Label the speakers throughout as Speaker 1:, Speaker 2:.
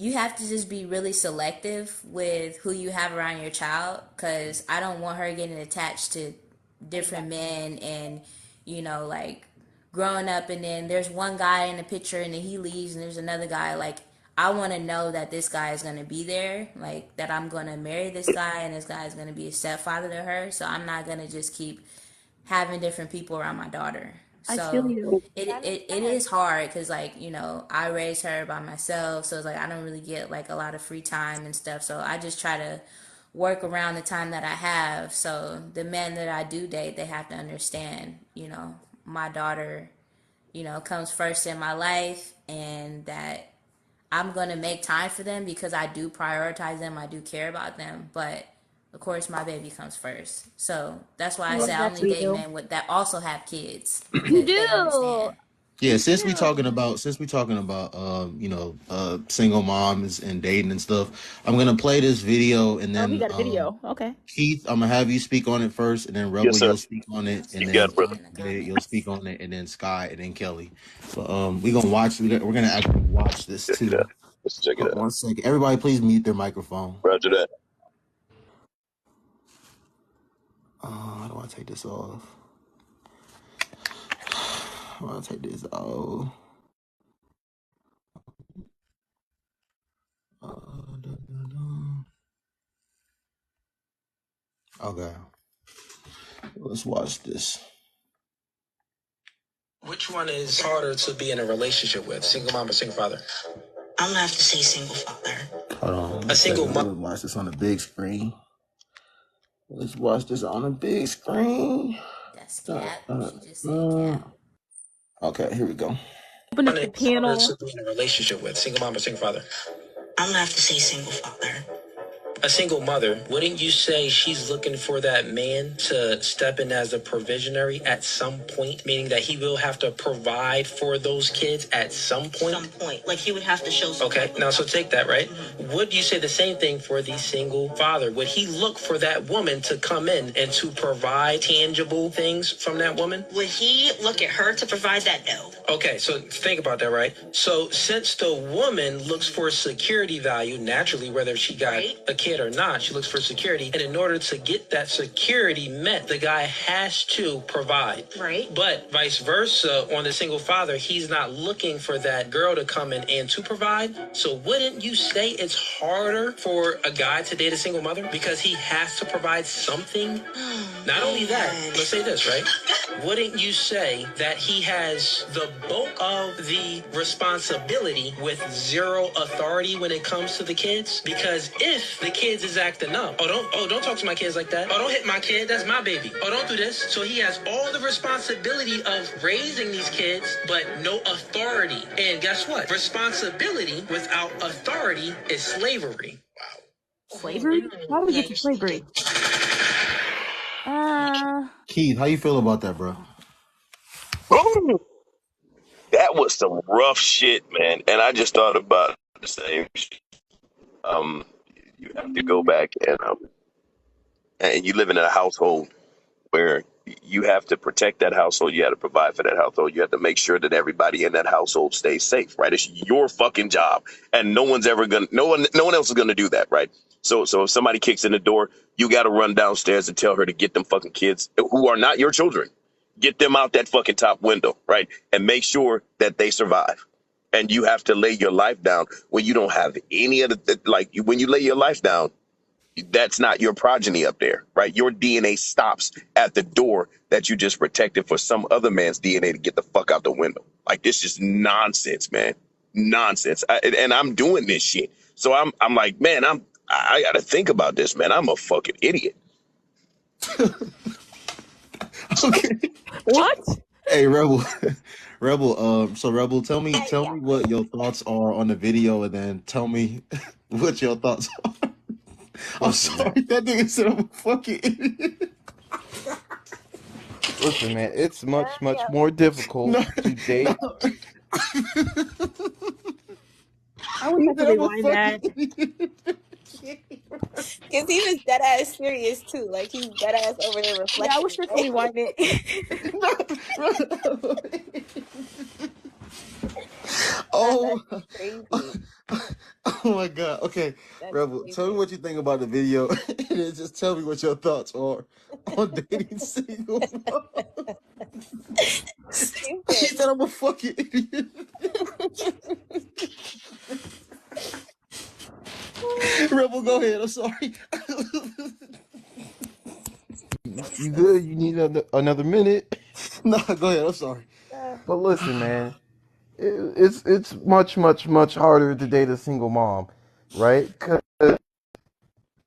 Speaker 1: you have to just be really selective with who you have around your child, because I don't want her getting attached to different men and, like growing up, and then there's one guy in the picture and then he leaves and there's another guy. Like, I want to know that this guy is going to be there, like that I'm going to marry this guy and this guy is going to be a stepfather to her. So I'm not going to just keep having different people around my daughter.
Speaker 2: I feel
Speaker 1: So
Speaker 2: you.
Speaker 1: it is hard because, like, I raised her by myself, so it's like I don't really get like a lot of free time and stuff. So I just try to work around the time that I have. So the men that I do date, they have to understand, my daughter, comes first in my life, and that I'm gonna make time for them because I do prioritize them, I do care about them, but of course my baby comes first. So that's why I
Speaker 2: Love
Speaker 1: say I
Speaker 2: that
Speaker 1: only
Speaker 2: for
Speaker 1: date
Speaker 2: you.
Speaker 1: men that also have kids,
Speaker 2: You
Speaker 1: because they
Speaker 2: do.
Speaker 1: understand.
Speaker 3: Yeah,
Speaker 2: You
Speaker 3: since we
Speaker 2: do.
Speaker 3: talking about single moms and dating and stuff, I'm gonna play this video and
Speaker 2: Oh, he
Speaker 3: then
Speaker 2: got a video. Okay.
Speaker 3: Keith, I'm gonna have you speak on it first, and then
Speaker 4: Yes,
Speaker 3: Rebel,
Speaker 4: sir.
Speaker 3: you'll speak on
Speaker 1: I'll
Speaker 3: it, and
Speaker 4: You
Speaker 1: say
Speaker 4: got
Speaker 3: then
Speaker 4: it, brother.
Speaker 1: something in the
Speaker 3: You'll speak
Speaker 1: comments.
Speaker 3: on it, and then Sky, and then Kelly. But we gonna watch. We're gonna actually watch this
Speaker 4: Check it
Speaker 3: too.
Speaker 4: out. Let's check it
Speaker 3: Hold on
Speaker 4: out.
Speaker 3: one second. Everybody, please mute their microphone.
Speaker 4: Roger that.
Speaker 3: How do I take this off? How do I take this off? Okay, let's watch this.
Speaker 5: Which one is harder to be in a relationship with, single mom or single father?
Speaker 6: I'm gonna have to say single father.
Speaker 3: Hold on.
Speaker 5: A single mom.
Speaker 3: Let's watch this on the big screen. Let's watch this on the big screen.
Speaker 1: That's Cap. She just said Cap.
Speaker 3: Okay, here we go.
Speaker 2: Open up
Speaker 5: Which
Speaker 2: the
Speaker 5: one is harder
Speaker 2: panel.
Speaker 5: to be in a relationship with, single mom or single father?
Speaker 6: I'm gonna have to say single father.
Speaker 5: A single mother, wouldn't you say she's looking for that man to step in as a provisionary at some point, meaning that he will have to provide for those kids at some point?
Speaker 6: Some point, like he would have to show.
Speaker 5: Okay, now so take that, right? Would you say the same thing for the single father? Would he look for that woman to come in and to provide tangible things from that woman?
Speaker 6: Would he look at her to provide that? No.
Speaker 5: Okay, so think about that, right? So since the woman looks for security value, naturally, whether she got a kid or not, she looks for security. And in order to get that security met, the guy has to provide.
Speaker 6: Right.
Speaker 5: But vice versa, on the single father, he's not looking for that girl to come in and to provide. So wouldn't you say it's harder for a guy to date a single mother because he has to provide something? Not only that, let's say this, right? Wouldn't you say that he has the bulk of the responsibility with zero authority when it comes to the kids? Because if the kids is acting up, don't talk to my kids like that. Oh, don't hit my kid, that's my baby. Oh, don't do this. So he has all the responsibility of raising these kids, but no authority. And guess what? Responsibility without authority is slavery.
Speaker 2: Slavery? Why would we get to slavery?
Speaker 3: Keith, how you feel about that, bro?
Speaker 4: Boom! That was some rough shit, man. And I just thought about the same shit. You have to go back and you live in a household where you have to protect that household. You have to provide for that household. You have to make sure that everybody in that household stays safe, right? It's your fucking job, and no one else is gonna do that, right? So if somebody kicks in the door, you got to run downstairs and tell her to get them fucking kids who are not your children, get them out that fucking top window, right? And make sure that they survive. And you have to lay your life down when you don't have any of when you lay your life down, that's not your progeny up there, right? Your DNA stops at the door that you just protected for some other man's DNA to get the fuck out the window. Like, this is nonsense, man. Nonsense. And I'm doing this shit. So I'm like, man, I got to think about this, man. I'm a fucking idiot.
Speaker 3: Okay.
Speaker 2: What?
Speaker 3: Hey, Rebel, Rebel. So Rebel, tell me what your thoughts are on the video, and then tell me what your thoughts are. I'm sorry, that nigga said I'm a fucking idiot.
Speaker 7: Listen, man, it's much more difficult to date.
Speaker 2: I wish I could rewind that.
Speaker 8: Because he was dead ass serious too. Like he's dead ass over there reflecting.
Speaker 2: Yeah, I wish I could rewind it.
Speaker 8: Nah,
Speaker 3: Oh,
Speaker 8: that's crazy.
Speaker 3: oh my God. Okay,
Speaker 8: That's
Speaker 3: Rebel, tell me
Speaker 8: crazy.
Speaker 3: what you think about the video, and then just tell me what your thoughts are on dating single mom. She
Speaker 8: Stupid.
Speaker 3: said I'm a fucking idiot. Rebel, go ahead. I'm sorry.
Speaker 7: You good? You need another minute?
Speaker 3: No, go ahead. I'm sorry.
Speaker 7: But listen, man, it's much harder to date a single mom, right? 'Cause as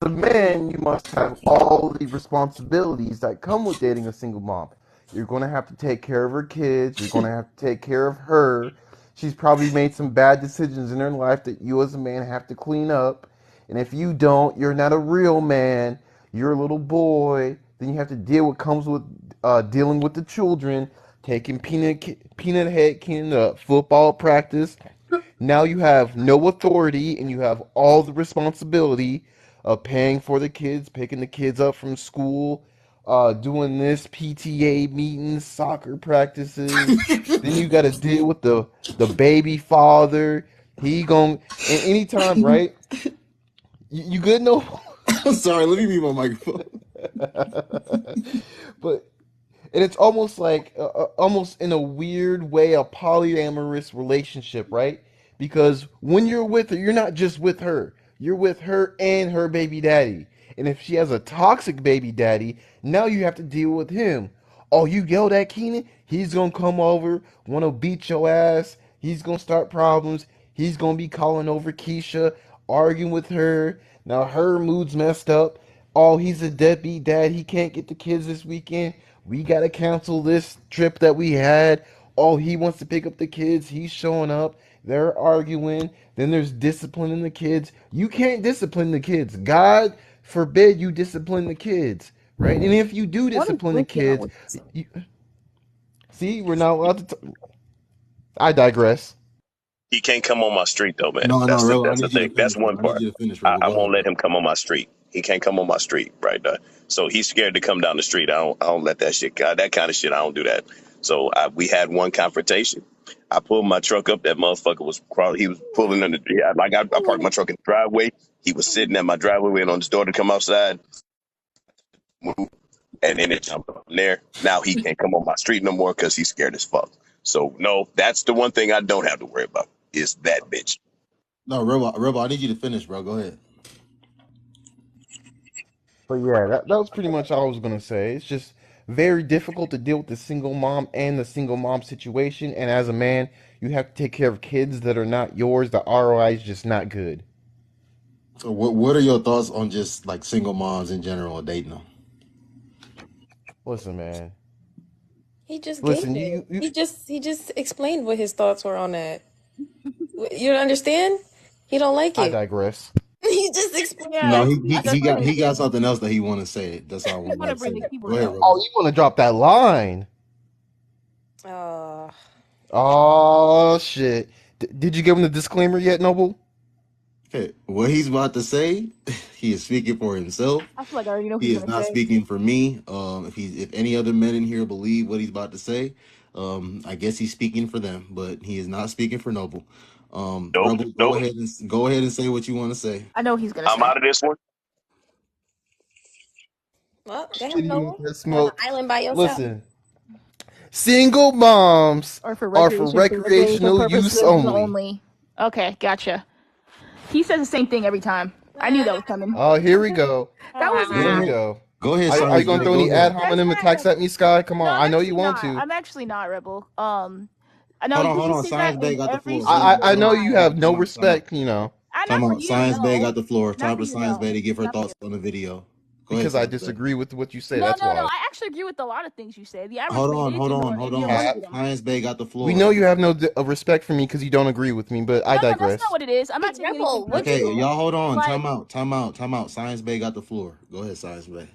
Speaker 7: a man, you must have all the responsibilities that come with dating a single mom. You're going to have to take care of her kids. You're going to have to take care of her. She's probably made some bad decisions in her life that you as a man have to clean up. And if you don't, you're not a real man. You're a little boy. Then you have to deal with comes with dealing with the children, taking peanut head cleaning up, football practice. Now you have no authority and you have all the responsibility of paying for the kids, picking the kids up from school, doing this PTA meetings, soccer practices. Then you got to deal with the baby father. He gon' and anytime, right? You good no?
Speaker 3: I'm sorry. Let me mute my microphone.
Speaker 7: But and it's almost like almost in a weird way a polyamorous relationship, right? Because when you're with her, you're not just with her, you're with her and her baby daddy. And if she has a toxic baby daddy, now you have to deal with him. Oh, you yelled at Keenan, he's gonna come over, wanna beat your ass, he's gonna start problems, he's gonna be calling over Keisha, arguing with her. Now her mood's messed up. Oh, he's a deadbeat dad, he can't get the kids this weekend, we gotta cancel this trip that we had. Oh, he wants to pick up the kids. He's showing up. They're arguing. Then there's disciplining the kids. You can't discipline the kids. God forbid you discipline the kids, right? And if you do
Speaker 2: What is
Speaker 7: discipline the
Speaker 2: with y'all
Speaker 7: kids,
Speaker 2: with this?
Speaker 7: you, see, we're not allowed to. I digress.
Speaker 4: He can't come on my street though, man.
Speaker 3: No, no,
Speaker 4: That's the
Speaker 3: Rebel. I
Speaker 4: that's the
Speaker 3: need you to
Speaker 4: thing. That's
Speaker 3: finish, bro.
Speaker 4: one
Speaker 3: I need
Speaker 4: part.
Speaker 3: you to finish,
Speaker 4: I,
Speaker 3: Rebel.
Speaker 4: I
Speaker 3: Go
Speaker 4: won't
Speaker 3: ahead,
Speaker 4: let
Speaker 3: bro.
Speaker 4: him come on my street. He can't come on my street, right? So he's scared to come down the street. I don't let that shit. That kind of shit. I don't do that. So we had one confrontation. I pulled my truck up. That motherfucker was crawling. He was pulling in the I parked my truck in the driveway. He was sitting at my driveway waiting on his door to come outside. Move, and then it jumped up in there. Now he can't come on my street no more because he's scared as fuck. So no, that's the one thing I don't have to worry about is that bitch.
Speaker 3: No, Rebel. I need you to finish, bro. Go ahead.
Speaker 7: But yeah, that was pretty much all I was gonna say. It's just very difficult to deal with the single mom and the single mom situation. And as a man, you have to take care of kids that are not yours. The ROI is just not good.
Speaker 3: So, what are your thoughts on just like single moms in general or dating them?
Speaker 7: Listen, man.
Speaker 8: He just gave
Speaker 7: Listen,
Speaker 8: it.
Speaker 7: you
Speaker 8: He just explained what his thoughts were on that. You don't understand? He don't like
Speaker 7: I
Speaker 8: it.
Speaker 7: digress.
Speaker 8: He just explained.
Speaker 3: No,
Speaker 2: Yeah,
Speaker 3: he
Speaker 2: I
Speaker 3: he,
Speaker 2: just
Speaker 3: he
Speaker 2: wanted
Speaker 3: got
Speaker 2: to
Speaker 3: he got
Speaker 2: bring
Speaker 3: something else that he want to say. That's all I
Speaker 2: I
Speaker 3: want
Speaker 2: want
Speaker 3: to
Speaker 2: to bring
Speaker 3: say.
Speaker 2: the
Speaker 3: Go
Speaker 2: keyboard
Speaker 3: ahead,
Speaker 2: out.
Speaker 7: Oh,
Speaker 3: Rebel.
Speaker 7: you want to drop that line?
Speaker 8: Uh,
Speaker 7: Oh shit! Did you give him the disclaimer yet, Noble?
Speaker 3: Okay, what he's about to say, he is speaking for himself.
Speaker 2: I feel like I already know what
Speaker 3: He
Speaker 2: he's
Speaker 3: is
Speaker 2: gonna
Speaker 3: not
Speaker 2: say.
Speaker 3: speaking for me. If any other men in here believe what he's about to say, I guess he's speaking for them, but he is not speaking for Noble.
Speaker 4: Nope,
Speaker 3: Rebel,
Speaker 4: nope.
Speaker 3: go ahead and say what you want to say.
Speaker 2: I know what he's gonna
Speaker 4: I'm
Speaker 2: say.
Speaker 4: out of this one.
Speaker 8: well, go ahead,
Speaker 7: Didn't even
Speaker 8: Noah.
Speaker 7: get
Speaker 8: You on an
Speaker 7: smoke.
Speaker 8: island by yourself.
Speaker 7: Listen, single moms
Speaker 2: Or for
Speaker 7: are for
Speaker 2: recreational
Speaker 7: recreational use
Speaker 2: purposes
Speaker 7: only.
Speaker 2: only. Okay, gotcha. He says the same thing every time. I knew that was coming.
Speaker 7: Oh, here we go.
Speaker 2: That was
Speaker 3: Go
Speaker 7: Here we
Speaker 3: ahead,
Speaker 2: me.
Speaker 7: go.
Speaker 3: go ahead,
Speaker 7: Are you
Speaker 3: Science
Speaker 7: gonna
Speaker 3: Bay.
Speaker 7: throw
Speaker 3: Go
Speaker 7: any ad
Speaker 3: ahead.
Speaker 2: That's
Speaker 7: hominem attacks
Speaker 2: not.
Speaker 7: at me, Sky? Come
Speaker 2: No,
Speaker 7: on, I
Speaker 2: I'm
Speaker 7: know you
Speaker 2: actually
Speaker 7: want
Speaker 2: not.
Speaker 7: to.
Speaker 2: I'm actually not Rebel. I know
Speaker 3: Hold
Speaker 2: you
Speaker 3: on.
Speaker 2: say that
Speaker 3: Science Bay
Speaker 2: in
Speaker 3: got the
Speaker 2: every
Speaker 3: floor.
Speaker 2: single
Speaker 7: I know you
Speaker 2: time.
Speaker 7: have no
Speaker 3: Time out.
Speaker 7: respect, you know,
Speaker 2: Not
Speaker 3: Time
Speaker 2: for
Speaker 3: out.
Speaker 2: you,
Speaker 3: Science Bay got
Speaker 2: no.
Speaker 3: the floor.
Speaker 2: Not
Speaker 3: Time
Speaker 2: for
Speaker 3: for
Speaker 2: you,
Speaker 3: Science Bay
Speaker 2: no.
Speaker 3: to give her
Speaker 2: Not for you.
Speaker 3: thoughts on the video. Go ahead,
Speaker 7: because I
Speaker 3: Science Bay.
Speaker 7: disagree with what you say.
Speaker 2: No,
Speaker 7: That's
Speaker 2: no, no.
Speaker 7: why.
Speaker 2: I actually agree with a lot of things you say. The average man is
Speaker 3: Hold
Speaker 2: ignoring
Speaker 3: on.
Speaker 2: most of
Speaker 7: Cap.
Speaker 2: them.
Speaker 3: Science Bay got the
Speaker 7: We
Speaker 3: floor.
Speaker 7: know you have no respect for me because you don't agree with me, but I
Speaker 2: No, no, that's not
Speaker 7: digress.
Speaker 2: what it is. I'm
Speaker 8: Hey,
Speaker 2: not taking anything
Speaker 8: Rebel, what
Speaker 3: Okay,
Speaker 8: you?
Speaker 2: personal.
Speaker 3: y'all hold on.
Speaker 2: Like,
Speaker 3: Time out. Science Bay got the floor. Go ahead, Science Bay.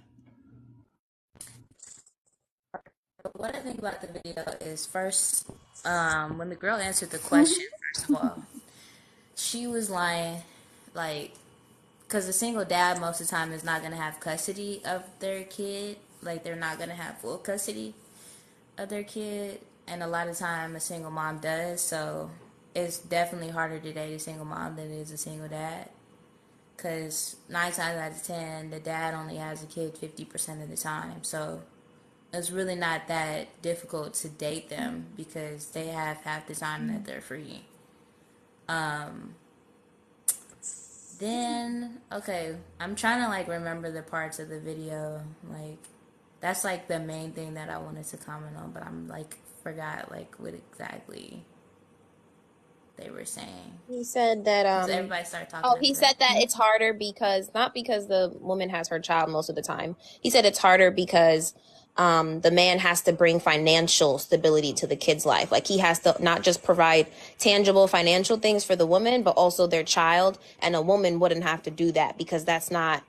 Speaker 1: What I think about the video is first, when the girl answered the question, first of all, she was lying, like, because a single dad most of the time is not going to have custody of their kid. Like, they're not going to have full custody of their kid. And a lot of time a single mom does. So it's definitely harder to date a single mom than it is a single dad. Because 9 times out of 10, the dad only has a kid 50% of the time. So it's really not that difficult to date them because they have half the time that they're free. Um, then, okay, I'm trying to like remember the parts of the video. Like, that's like the main thing that I wanted to comment on, but I'm like, forgot like what exactly they were saying.
Speaker 8: He said that
Speaker 1: Because everybody started talking
Speaker 8: oh,
Speaker 1: at
Speaker 8: he
Speaker 1: the.
Speaker 8: said that it's harder because not because the woman has her child most of the time. He said it's harder because the man has to bring financial stability to the kid's life. Like he has to not just provide tangible financial things for the woman, but also their child. And a woman wouldn't have to do that because that's not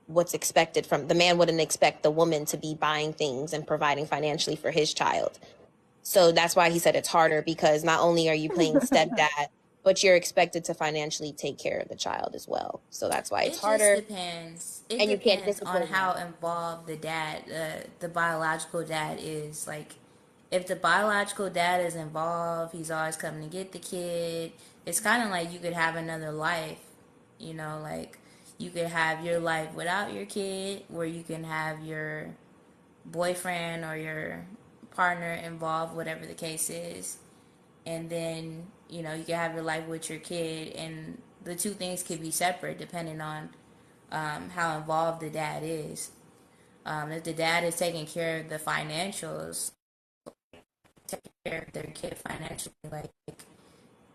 Speaker 8: what's expected from the man. Wouldn't expect the woman to be buying things and providing financially for his child. So that's why he said it's harder because not only are you playing stepdad, but you're expected to financially take care of the child as well. So that's why it's
Speaker 1: It just
Speaker 8: harder,
Speaker 1: depends. It
Speaker 8: and you can't
Speaker 1: depends on
Speaker 8: discipline
Speaker 1: how
Speaker 8: them.
Speaker 1: involved the biological dad is. Like, if the biological dad is involved, he's always coming to get the kid. It's kind of like you could have another life, like you could have your life without your kid, where you can have your boyfriend or your partner involved, whatever the case is, and then you can have your life with your kid, and the two things could be separate depending on how involved the dad is. If the dad is taking care of the financials, taking care of their kid financially, like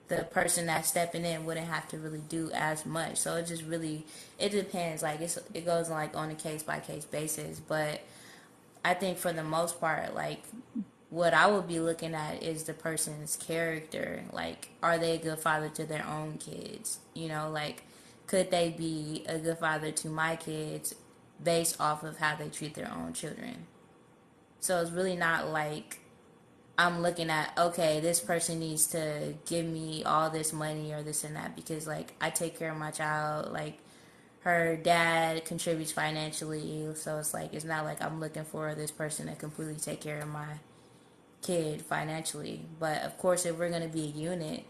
Speaker 1: the person that's stepping in wouldn't have to really do as much. So it just really it depends. Like it goes like on a case by case basis. But I think for the most part, like what I would be looking at is the person's character. Like, are they a good father to their own kids? Like, could they be a good father to my kids based off of how they treat their own children? So it's really not like I'm looking at, okay, this person needs to give me all this money or this and that because, like, I take care of my child. Like, her dad contributes financially. So it's like, it's not like I'm looking for this person to completely take care of my kid financially. But of course, if we're going to be a unit,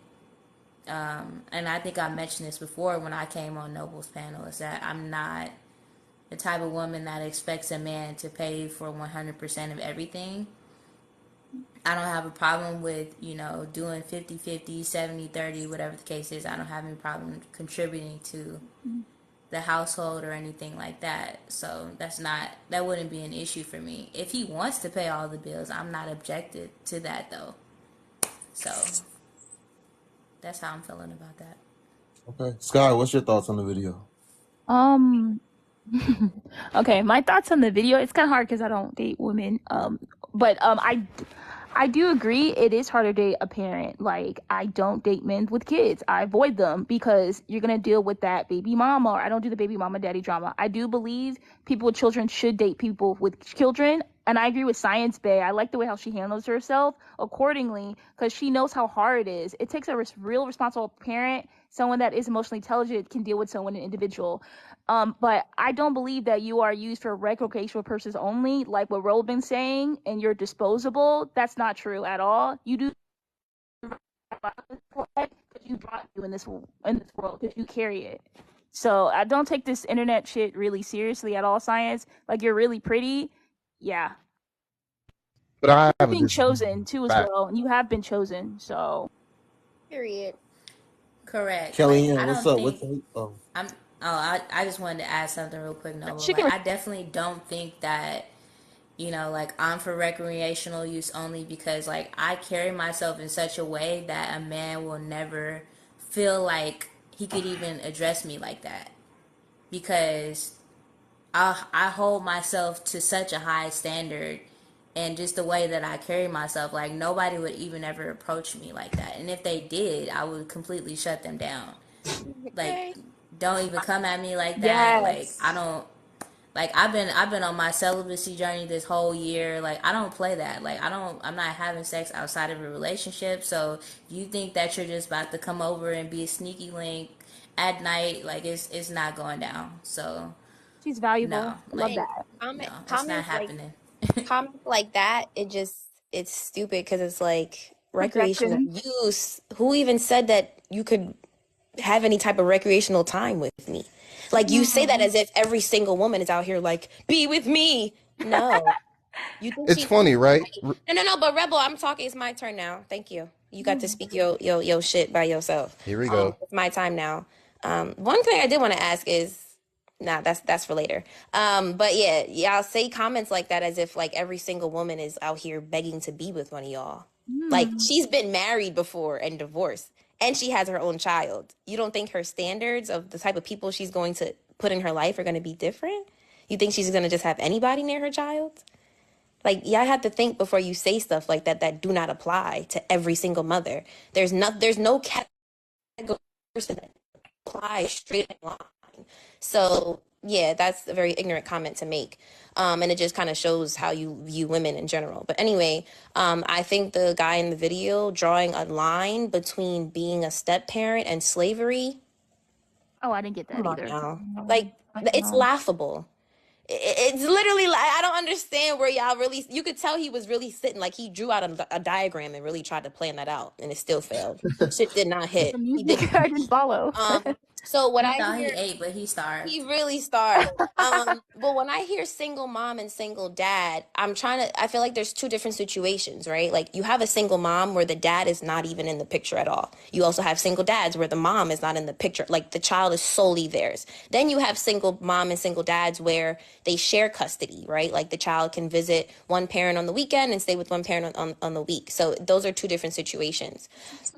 Speaker 1: and I think I mentioned this before when I came on Noble's panel, is that I'm not the type of woman that expects a man to pay for 100% of everything. I don't have a problem with, doing 50-50, 70-30, whatever the case is. I don't have any problem contributing to the household or anything like that. So that wouldn't be an issue for me. If he wants to pay all the bills, I'm not objected to that though. So that's how I'm feeling about that.
Speaker 7: Okay, Sky, what's your thoughts on the video?
Speaker 2: Um, okay, my thoughts on the video. It's kind of hard because I don't date women. But I do agree it is harder to date a parent. Like I don't date men with kids. I avoid them because you're gonna deal with that baby mama. Or I don't do the baby mama daddy drama. I do believe people with children should date people with children. And I agree with Science Bay. I like the way how she handles herself accordingly because she knows how hard it is. It takes a real responsible parent, someone that is emotionally intelligent, can deal with someone, an individual. But I don't believe that you are used for recreational purposes only, like what Roll been saying, and you're disposable. That's not true at all. You do because you brought you in this world because you carry it. So I don't take this internet shit really seriously at all. Science, like you're really pretty, yeah.
Speaker 7: But I
Speaker 2: You're
Speaker 7: have a
Speaker 2: being
Speaker 7: disagreement
Speaker 2: chosen too as
Speaker 7: fact.
Speaker 2: well, and you have been chosen. So
Speaker 8: Period.
Speaker 1: Correct. Like I
Speaker 7: Kellyanne, what's
Speaker 1: don't
Speaker 7: up?
Speaker 1: think
Speaker 7: Oh,
Speaker 1: I'm. Oh, I just wanted to add something real quick, Noble.
Speaker 2: chicken.
Speaker 1: Like I definitely don't think that like I'm for recreational use only because like I carry myself in such a way that a man will never feel like he could even address me like that because I hold myself to such a high standard and just the way that I carry myself, like nobody would even ever approach me like that. And if they did, I would completely shut them down. Like,
Speaker 8: Okay.
Speaker 1: don't even come at me like that. Like, I
Speaker 2: Yes.
Speaker 1: don't like I've been on my celibacy journey this whole year. Like, I don't play that. Like, I'm not having sex outside of a relationship. So, if you think that you're just about to come over and be a sneaky link at night, like it's not going down. So,
Speaker 2: She's
Speaker 1: no,
Speaker 2: valuable. I love
Speaker 1: like
Speaker 8: And
Speaker 2: that.
Speaker 8: comment
Speaker 1: no, it's not
Speaker 8: comments like
Speaker 1: happening.
Speaker 8: comments like that, it's stupid because it's like Recreational
Speaker 2: Objection.
Speaker 8: use. Who even said that you could have any type of recreational time with me? Like, you say that as if every single woman is out here like, be with me. No. You think
Speaker 7: It's
Speaker 8: she's
Speaker 7: funny, right?
Speaker 8: no, but Rebel, I'm talking. It's my turn now. Thank you. You got to speak your shit by yourself.
Speaker 7: Here we go.
Speaker 8: It's my time now. One thing I did want to ask is, nah, that's for later. But yeah, y'all say comments like that as if like every single woman is out here begging to be with one of y'all. Like, she's been married before and divorced, and she has her own child. You don't think her standards of the type of people she's going to put in her life are going to be different? You think she's going to just have anybody near her child? Like, y'all have to think before you say stuff like that that do not apply to every single mother. There's no category person that applies straight in line. So yeah, that's a very ignorant comment to make. And it just kind of shows how you view women in general. But anyway, I think the guy in the video drawing a line between being a step parent and slavery,
Speaker 2: Oh, I didn't get that
Speaker 8: come on
Speaker 2: either.
Speaker 8: now. Like, it's laughable. It's literally like, I don't understand where y'all really, you could tell he was really sitting, like he drew out a diagram and really tried to plan that out, and it still failed. Shit did not hit.
Speaker 2: The
Speaker 8: He
Speaker 2: music
Speaker 8: didn't.
Speaker 2: I didn't follow.
Speaker 8: So what
Speaker 1: He
Speaker 8: I
Speaker 1: thought he
Speaker 8: hear,
Speaker 1: ate, but he starved.
Speaker 8: he really starved. But when I hear single mom and single dad, I feel like there's two different situations, right? Like, you have a single mom where the dad is not even in the picture at all. You also have single dads where the mom is not in the picture. Like, the child is solely theirs. Then you have single mom and single dads where they share custody, right? Like, the child can visit one parent on the weekend and stay with one parent on the week. So those are two different situations.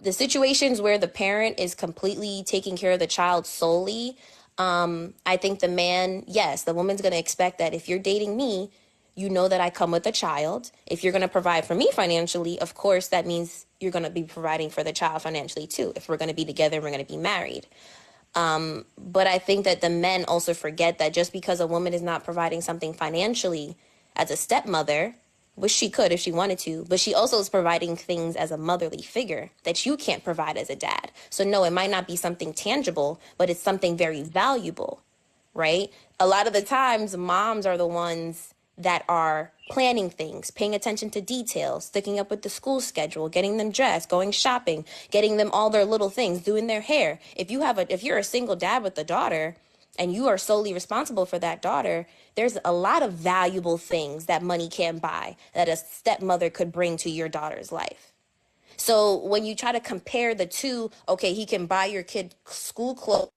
Speaker 8: The situations where the parent is completely taking care of the child solely, I think the man, yes, the woman's going to expect that if you're dating me, you know that I come with a child. If you're going to provide for me financially, of course, that means you're going to be providing for the child financially too. If we're going to be together, we're going to be married. But I think that the men also forget that just because a woman is not providing something financially as a stepmother, which she could if she wanted to, but she also is providing things as a motherly figure that you can't provide as a dad. So no, it might not be something tangible, but it's something very valuable, right? A lot of the times, moms are the ones that are planning things, paying attention to details, sticking up with the school schedule, getting them dressed, going shopping, getting them all their little things, doing their hair. If you're a single dad with a daughter and you are solely responsible for that daughter, there's a lot of valuable things that money can buy that a stepmother could bring to your daughter's life. So when you try to compare the two, okay, he can buy your kid school clothes,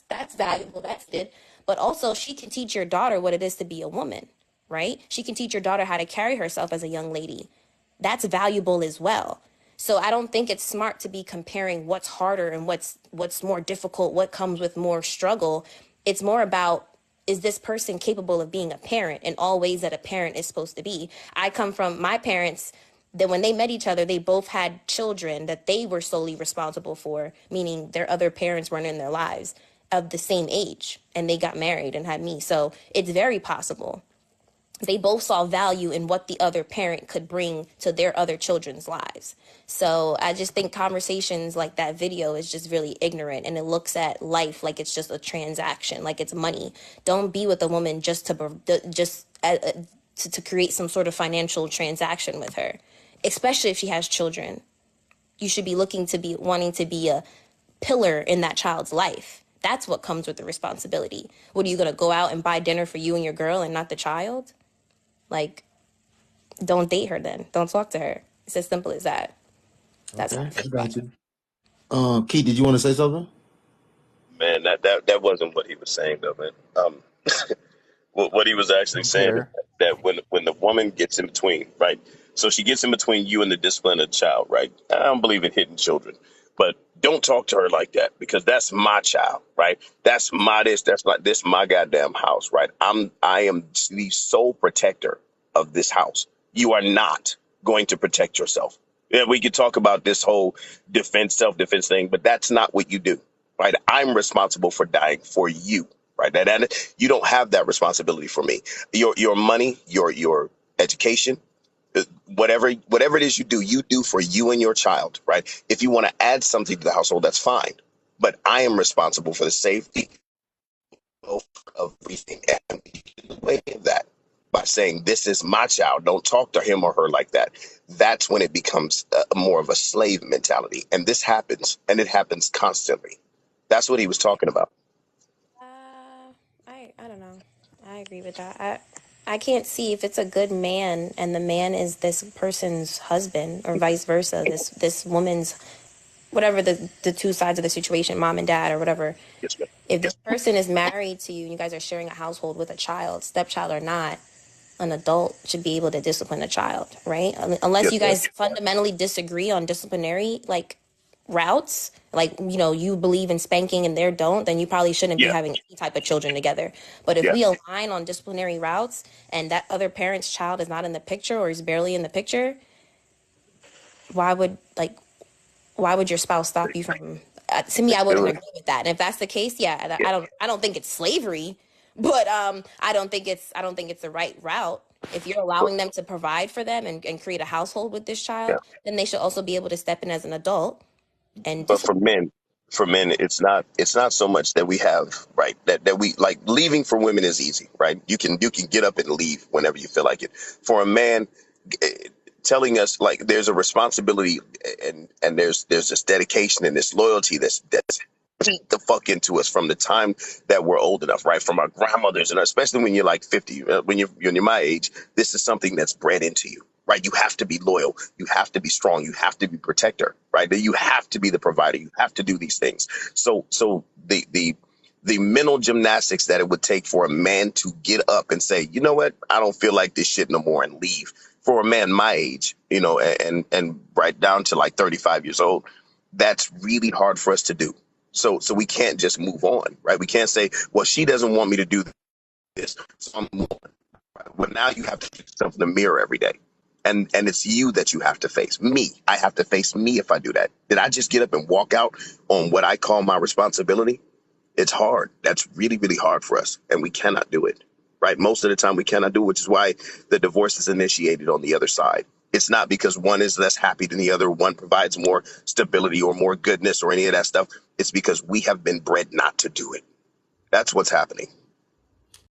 Speaker 8: that's valuable, that's good. But also, she can teach your daughter what it is to be a woman, right? She can teach your daughter how to carry herself as a young lady. That's valuable as well. So I don't think it's smart to be comparing what's harder and what's more difficult, what comes with more struggle. It's more about, is this person capable of being a parent in all ways that a parent is supposed to be? I come from my parents that when they met each other, they both had children that they were solely responsible for, meaning their other parents weren't in their lives, of the same age, and they got married and had me. So it's very possible. They both saw value in what the other parent could bring to their other children's lives. So I just think conversations like that video is just really ignorant, and it looks at life like it's just a transaction, like it's money. Don't be with a woman just to create some sort of financial transaction with her, especially if she has children. You should be wanting to be a pillar in that child's life. That's what comes with the responsibility. What, are you going to go out and buy dinner for you and your girl and not the child? Like, don't date her then. Don't talk to her. It's as simple as that. That's
Speaker 3: Okay,
Speaker 8: what I
Speaker 3: I
Speaker 8: think about
Speaker 3: got
Speaker 8: it.
Speaker 3: you. Keith, did you want to say something?
Speaker 4: Man, that wasn't what he was saying though, man. What he was actually
Speaker 7: Don't
Speaker 4: saying is
Speaker 7: care.
Speaker 4: that when the woman gets in between, right? So she gets in between you and the discipline of the child, right? I don't believe in hitting children, but don't talk to her like that, because that's my child, right? That's my this my goddamn house, right? I am the sole protector of this house. You are not going to protect yourself. Yeah, we could talk about this whole self-defense thing, but that's not what you do, right? I'm responsible for dying for you, right? That you don't have that responsibility for me. Your money, your education, whatever it is you do for you and your child, right? If you want to add something to the household, that's fine. But I am responsible for the safety of everything, and the way of that by saying, this is my child, don't talk to him or her like that, that's when it becomes more of a slave mentality. And this happens, and it happens constantly. That's what he was talking about.
Speaker 8: I don't know. I agree with that. I can't see if it's a good man and the man is this person's husband or vice versa. This woman's whatever the two sides of the situation, mom and dad or whatever.
Speaker 4: Yes, ma'am.
Speaker 8: If this person is married to you and you guys are sharing a household with a child, stepchild or not, an adult should be able to discipline a child, right? Unless
Speaker 4: Yes,
Speaker 8: you
Speaker 4: ma'am.
Speaker 8: guys fundamentally disagree on disciplinary like routes, like you believe in spanking and they don't, then you probably shouldn't be
Speaker 4: Yeah,
Speaker 8: having any type of children together. But if
Speaker 4: yeah.
Speaker 8: we align on disciplinary routes and that other parent's child is not in the picture or is barely in the picture, why would your spouse stop you from to me I
Speaker 4: Do
Speaker 8: wouldn't
Speaker 4: it.
Speaker 8: agree with that. And if that's the case, yeah,
Speaker 4: Yeah,
Speaker 8: I don't think it's slavery, but I don't think it's the right route. If you're
Speaker 4: but
Speaker 8: allowing them to provide for them and create a household with this
Speaker 4: yeah.
Speaker 8: child, then they should also be able to step in as an adult and
Speaker 4: But
Speaker 8: discipline.
Speaker 4: for men, it's not so much that we have, right, that we like. Leaving for women is easy, right? You can get up and leave whenever you feel like it. For a man, eh, telling us like there's a responsibility, and there's this dedication and this loyalty that's beat the fuck into us from the time that we're old enough, right? From our grandmothers, and especially when you're like 50, when you're my age, this is something that's bred into you, right? You have to be loyal, you have to be strong, you have to be protector, right? You have to be the provider, you have to do these things. So the mental gymnastics that it would take for a man to get up and say, you know what, I don't feel like this shit no more, and leave. For a man my age, and right down to like 35 years old, that's really hard for us to do. So we can't just move on, right? We can't say, well, she doesn't want me to do this, so I'm moving on. Right? Well, now you have to look yourself in the mirror every day. And it's you that you have to face. Me. I have to face me if I do that. Did I just get up and walk out on what I call my responsibility? It's hard. That's really, really hard for us. And we cannot do it, right? Most of the time we cannot do it, which is why the divorce is initiated on the other side. It's not because one is less happy than the other, one provides more stability or more goodness or any of that stuff. It's because we have been bred not to do it. That's what's happening.